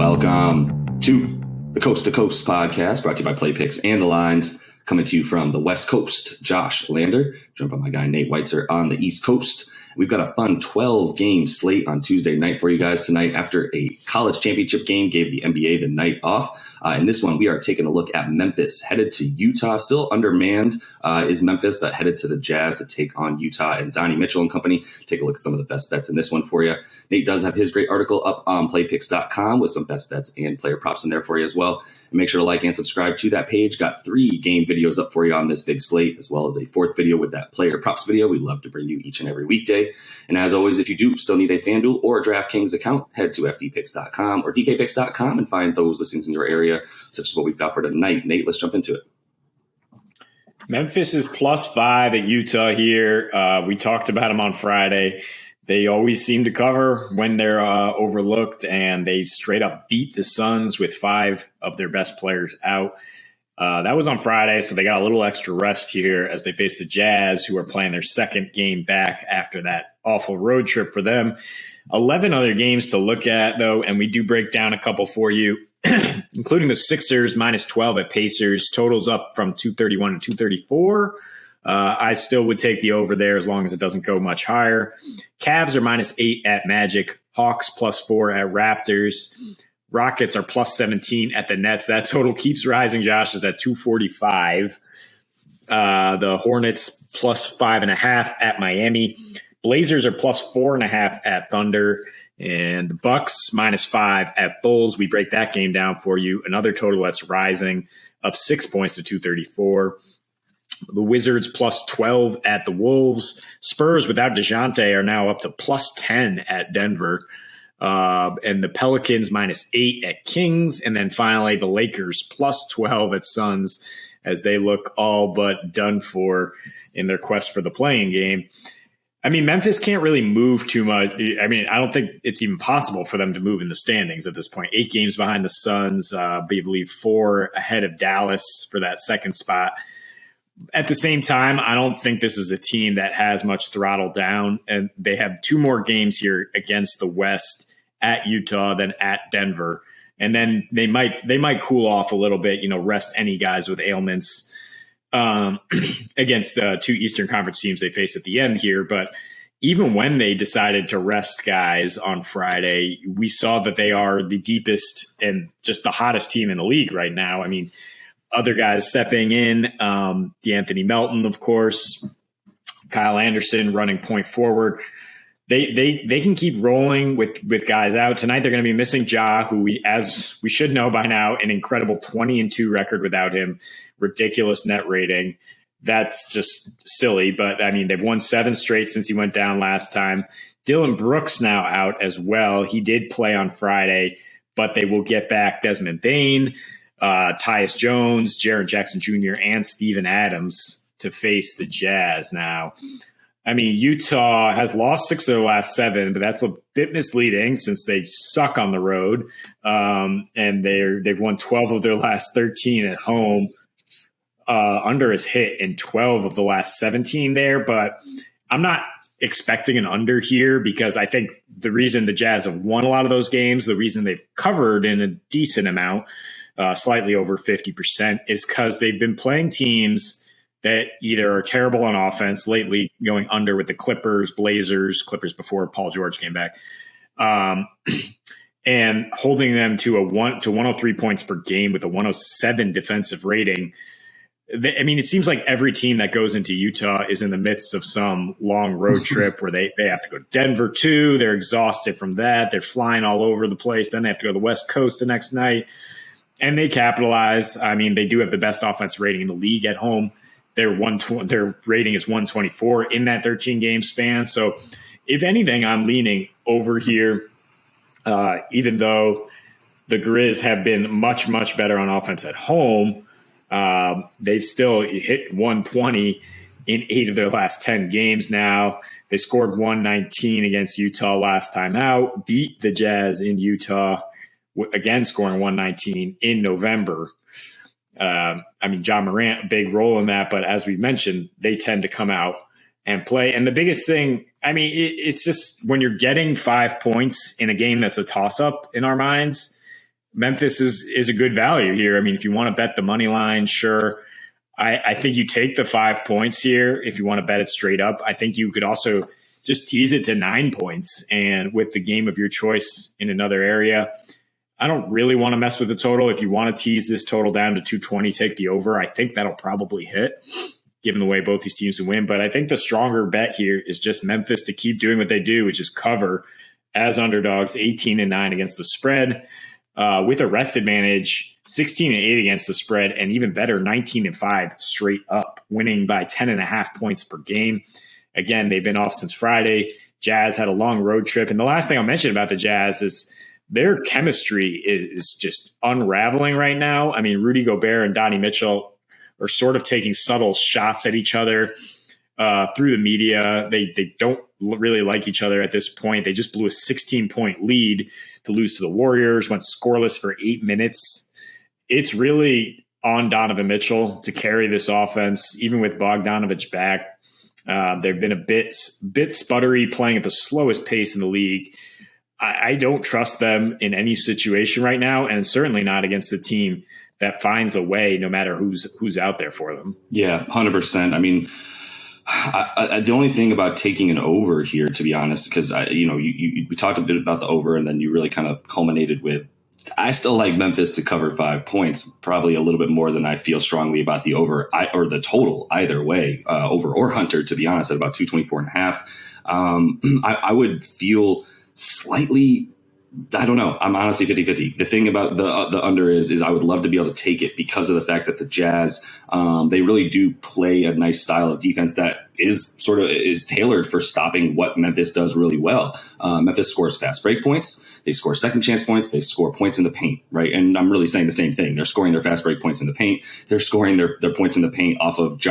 Welcome to the Coast to Coast podcast, brought to you by Play Picks and the Lines, coming to you from the West Coast. Josh Lander, joined by my guy Nate Weitzer on the East Coast. We've got a fun 12-game slate on Tuesday night for you guys tonight after a college championship game gave the NBA the night off. In this one, we are taking a look at Memphis, headed to Utah. Still undermanned is Memphis, but headed to the Jazz to take on Utah and Donnie Mitchell and company. Take a look at some of the best bets in this one for you. Nate does have his great article up on playpicks.com with some best bets and player props in there for you as well. And make sure to like and subscribe to that page. Got 3 game videos up for you on this big slate, as well as a 4th video with that player props video. We love to bring you each and every weekday. And as always, if you do still need a FanDuel or a DraftKings account, head to fdpicks.com or dkpicks.com and find those listings in your area, such as what we've got for tonight. Nate, let's jump into it. Memphis is +5 at Utah here. We talked about them on Friday. They always seem to cover when they're overlooked, and they straight up beat the Suns with 5 of their best players out. That was on Friday, so they got a little extra rest here as they face the Jazz, who are playing their second game back after that awful road trip for them. 11 other games to look at, though, and we do break down a couple for you, including the Sixers -12 at Pacers. Totals up from 231 to 234. I still would take the over there as long as it doesn't go much higher. Cavs are -8 at Magic. Hawks +4 at Raptors. Rockets are +17 at the Nets. That total keeps rising, Josh, is at 245. The Hornets +5.5 at Miami. Blazers are +4.5 at Thunder. And the Bucks -5 at Bulls. We break that game down for you. Another total that's rising, up 6 points to 234. The Wizards +12 at the Wolves. Spurs without DeJounte are now up to +10 at Denver. And the Pelicans -8 at Kings. And then finally the Lakers +12 at Suns as they look all but done for in their quest for the play-in game. I mean, Memphis can't really move too much. I mean, I don't think it's even possible for them to move in the standings at this point. 8 games behind the Suns, I believe 4 ahead of Dallas for that second spot. At the same time, I don't think this is a team that has much throttle down, and they have 2 more games here against the West at Utah than at Denver. And then they might cool off a little bit, rest any guys with ailments against the 2 Eastern Conference teams they face at the end here. But even when they decided to rest guys on Friday, we saw that they are the deepest and just the hottest team in the league right now. I mean, other guys stepping in, DeAnthony Melton, of course, Kyle Anderson running point forward. They can keep rolling with guys out. Tonight they're going to be missing Ja, who as we should know by now, an incredible 20-2 record without him, ridiculous net rating. That's just silly, but I mean, they've won 7 straight since he went down last time. Dylan Brooks now out as well. He did play on Friday, but they will get back Desmond Bane, Tyus Jones, Jaren Jackson Jr., and Steven Adams to face the Jazz now. I mean, Utah has lost 6 of their last 7, but that's a bit misleading since they suck on the road. And they've won 12 of their last 13 at home. Under is hit in 12 of the last 17 there, but I'm not expecting an under here because I think the reason the Jazz have won a lot of those games, the reason they've covered in a decent amount, slightly over 50%, is because they've been playing teams that either are terrible on offense, lately going under with the Clippers before Paul George came back, and holding them to 103 points per game with a 107 defensive rating. I mean, it seems like every team that goes into Utah is in the midst of some long road trip where they have to go to Denver too. They're exhausted from that. They're flying all over the place. Then they have to go to the West Coast the next night, and they capitalize. I mean, they do have the best offense rating in the league at home. Their rating is 124 in that 13-game span. So if anything, I'm leaning over here, even though the Grizz have been much, much better on offense at home. They've still hit 120 in 8 of their last 10 games now. They scored 119 against Utah last time out, beat the Jazz in Utah, again scoring 119 in November. I mean, John Morant, a big role in that, but as we mentioned, they tend to come out and play. And the biggest thing, I mean, it's just when you're getting 5 points in a game that's a toss-up in our minds, Memphis is a good value here. I mean, if you want to bet the money line, sure. I think you take the 5 points here if you want to bet it straight up. I think you could also just tease it to 9 points and with the game of your choice in another area. I don't really want to mess with the total. If you want to tease this total down to 220, take the over. I think that'll probably hit given the way both these teams will win. But I think the stronger bet here is just Memphis to keep doing what they do, which is cover as underdogs, 18-9 against the spread. With a rest advantage, 16-8 against the spread, and even better, 19-5 straight up, winning by 10.5 points per game. Again, they've been off since Friday. Jazz had a long road trip. And the last thing I'll mention about the Jazz is their chemistry is just unraveling right now. I mean, Rudy Gobert and Donnie Mitchell are sort of taking subtle shots at each other through the media. They don't really like each other at this point. They just blew a 16-point lead to lose to the Warriors, went scoreless for 8 minutes. It's really on Donovan Mitchell to carry this offense, even with Bogdanovich back. They've been a bit sputtery, playing at the slowest pace in the league. I don't trust them in any situation right now, and certainly not against a team that finds a way no matter who's out there for them. Yeah, 100%. I mean, the only thing about taking an over here, to be honest, because we talked a bit about the over, and then you really kind of culminated with, I still like Memphis to cover 5 points, probably a little bit more than I feel strongly about the over or the total either way, over or Hunter, to be honest, at about 224.5. I would feel slightly, I don't know. I'm honestly 50-50. The thing about the under is I would love to be able to take it because of the fact that the Jazz, they really do play a nice style of defense that is tailored for stopping what Memphis does really well. Memphis scores fast break points. They score second chance points. They score points in the paint, right? And I'm really saying the same thing. They're scoring their fast break points in the paint. They're scoring their points in the paint off of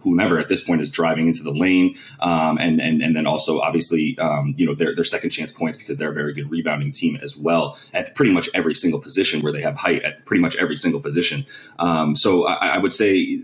whomever at this point is driving into the lane. And then also obviously, their second chance points, because they're a very good rebounding team as well at pretty much every single position where they have height at pretty much every single position. So I would say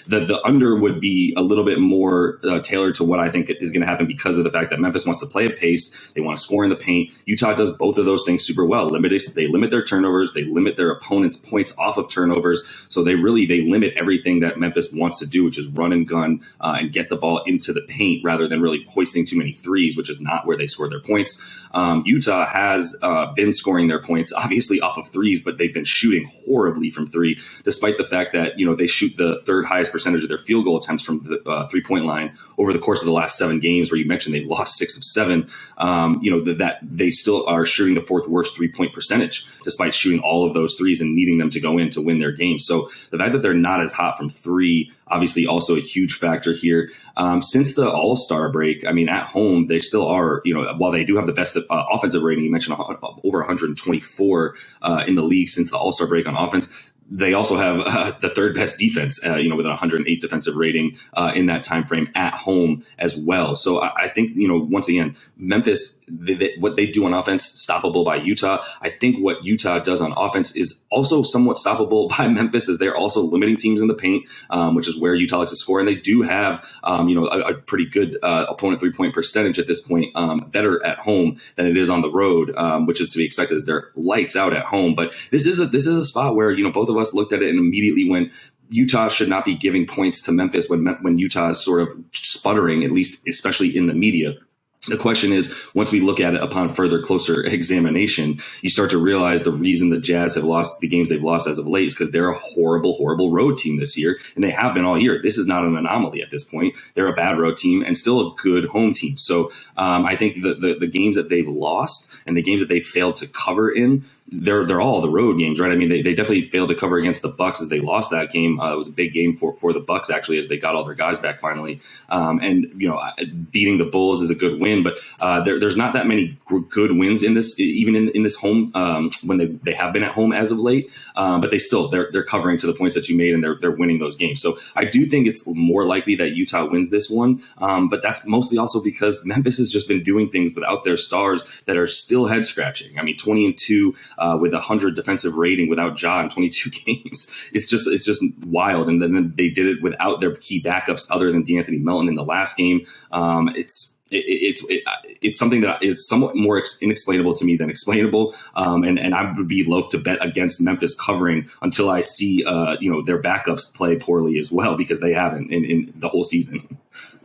that the under would be a little bit more tailored to what I think is going to happen because of the fact that Memphis wants to play at pace. They want to score in the paint. Utah does both of those things super well. They limit their turnovers. They limit their opponent's points off of turnovers. So they limit everything that Memphis wants to do, which is run and gun and get the ball into the paint rather than really hoisting too many threes, which is not where they score their points. Utah has been scoring their points, obviously off of threes, but they've been shooting horribly from three, despite the fact that, they shoot the third highest percentage of their field goal attempts from the 3-point line over the course of the last 7 games, where you mentioned they've lost 6 of 7. That they still are shooting the 4th worst 3-point percentage, despite shooting all of those threes and needing them to go in to win their game. So the fact that they're not as hot from three, obviously also a huge factor here. Since the All-Star break, I mean, at home, they still are, while they do have the best offensive rating, you mentioned over 124 in the league since the All-Star break on offense. They also have the third best defense, with an 108 defensive rating in that time frame at home as well. So I think, once again, Memphis, what they do on offense, stoppable by Utah. I think what Utah does on offense is also somewhat stoppable by Memphis, as they're also limiting teams in the paint, which is where Utah likes to score. And they do have, a pretty good opponent 3-point percentage at this point, better at home than it is on the road, which is to be expected as they're lights out at home. But this is a spot where, both of us looked at it and immediately went, Utah should not be giving points to Memphis when Utah is sort of sputtering, at least, especially in the media. The question is, once we look at it upon further closer examination, you start to realize the reason the Jazz have lost the games they've lost as of late is because they're a horrible, horrible road team this year, and they have been all year. This is not an anomaly at this point. They're a bad road team and still a good home team. So I think the games that they've lost and the games that they failed to cover in, they're all the road games, right? I mean, they definitely failed to cover against the Bucks as they lost that game. It was a big game for the Bucks, actually, as they got all their guys back finally. Beating the Bulls is a good win, but there's not that many good wins in this, even in this home, when they have been at home as of late. But they're covering to the points that you made, and they're winning those games. So I do think it's more likely that Utah wins this one. But that's mostly also because Memphis has just been doing things without their stars that are still head scratching. I mean, 20-2 with 100 defensive rating without Ja in 22 games. It's just wild. And then they did it without their key backups other than DeAnthony Melton in the last game. it's something that is somewhat more inexplainable to me than explainable. And I would be loath to bet against Memphis covering until I see their backups play poorly as well, because they haven't in the whole season.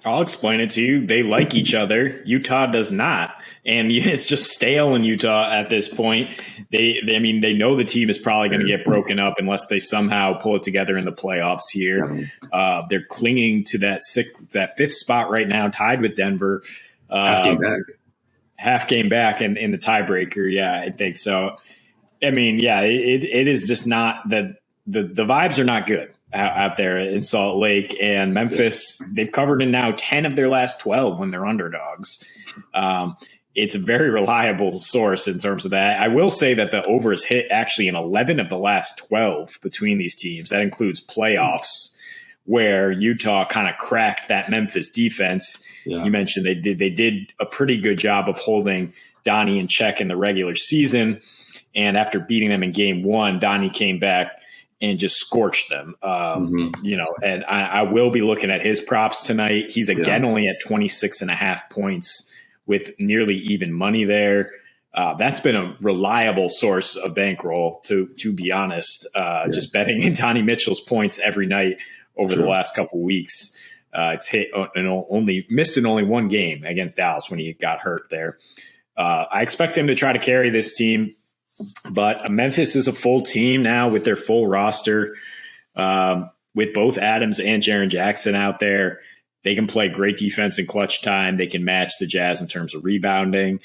I'll explain it to you. They like each other. Utah does not. And it's just stale in Utah at this point. They know the team is probably going to get broken up unless they somehow pull it together in the playoffs here. They're clinging to that fifth spot right now, tied with Denver. Half game back in the tiebreaker. Yeah, I think so. I mean, yeah, it is just not that the vibes are not good out there in Salt Lake, and Memphis. They've covered in now 10 of their last 12 when they're underdogs. It's a very reliable source in terms of that. I will say that the over is hit actually in 11 of the last 12 between these teams. That includes playoffs, where Utah kind of cracked that Memphis defense. Yeah. You mentioned they did a pretty good job of holding Donnie in check in the regular season. And after beating them in game one, Donnie came back and just scorched them. And I will be looking at his props tonight. He's again only at 26.5 points with nearly even money there. That's been a reliable source of bankroll, to be honest. Just betting in Donnie Mitchell's points every night over the last couple of weeks. It's hit and missed in only one game against Dallas when he got hurt there. I expect him to try to carry this team, but Memphis is a full team now with their full roster, with both Adams and Jaren Jackson out there. They can play great defense in clutch time. They can match the Jazz in terms of rebounding.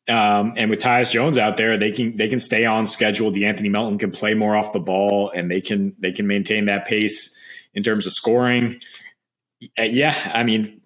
And with Tyus Jones out there, they can stay on schedule. DeAnthony Melton can play more off the ball, and they can maintain that pace in terms of scoring. I mean,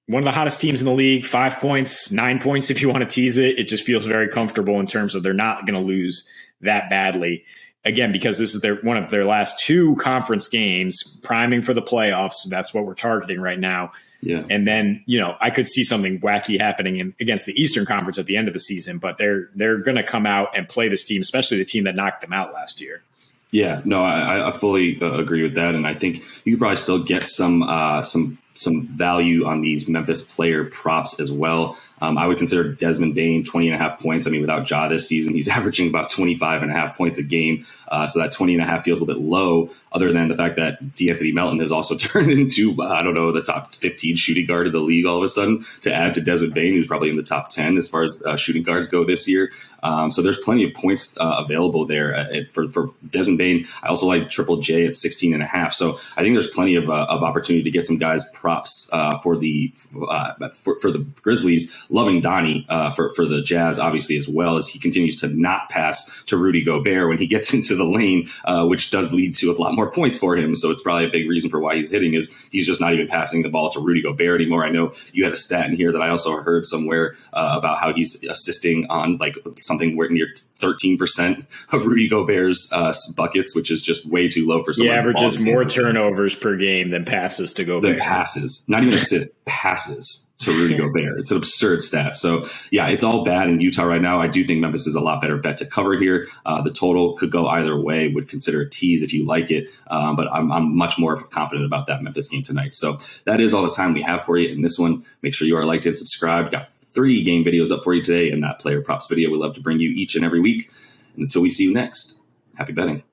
one of the hottest teams in the league, 5 points, 9 points if you want to tease it. It just feels very comfortable in terms of they're not going to lose that badly. Again, because this is one of their last two conference games, priming for the playoffs. That's what we're targeting right now. Yeah. And then, I could see something wacky happening against the Eastern Conference at the end of the season, but they're going to come out and play this team, especially the team that knocked them out last year. Yeah, no, I fully agree with that. And I think you could probably still get some value on these Memphis player props as well. I would consider Desmond Bane 20.5 points. I mean, without Ja this season, he's averaging about 25.5 points a game. So that 20.5 feels a bit low, other than the fact that DeAnthony Melton has also turned into, the top 15 shooting guard of the league all of a sudden, to add to Desmond Bane, who's probably in the top 10 as far as shooting guards go this year. So there's plenty of points available there for Desmond Bane. I also like Triple J at 16.5. So I think there's plenty of opportunity to get some guys props for the Grizzlies. Loving Donnie for the Jazz, obviously, as well, as he continues to not pass to Rudy Gobert when he gets into the lane, which does lead to a lot more points for him. So it's probably a big reason for why he's hitting is he's just not even passing the ball to Rudy Gobert anymore. I know you had a stat in here that I also heard somewhere about how he's assisting on like something near 13% of Rudy Gobert's buckets, which is just way too low for someone. He averages more turnovers per game than passes to Gobert. Than passes, not even assists, passes to Rudy Gobert. It's an absurd stat. So yeah, it's all bad in Utah right now. I do think Memphis is a lot better bet to cover here. The total could go either way. Would consider a tease if you like it. But I'm much more confident about that Memphis game tonight. So that is all the time we have for you in this one. Make sure you are liked and subscribed. Got 3 game videos up for you today, and that player props video we love to bring you each and every week. And until we see you next, happy betting.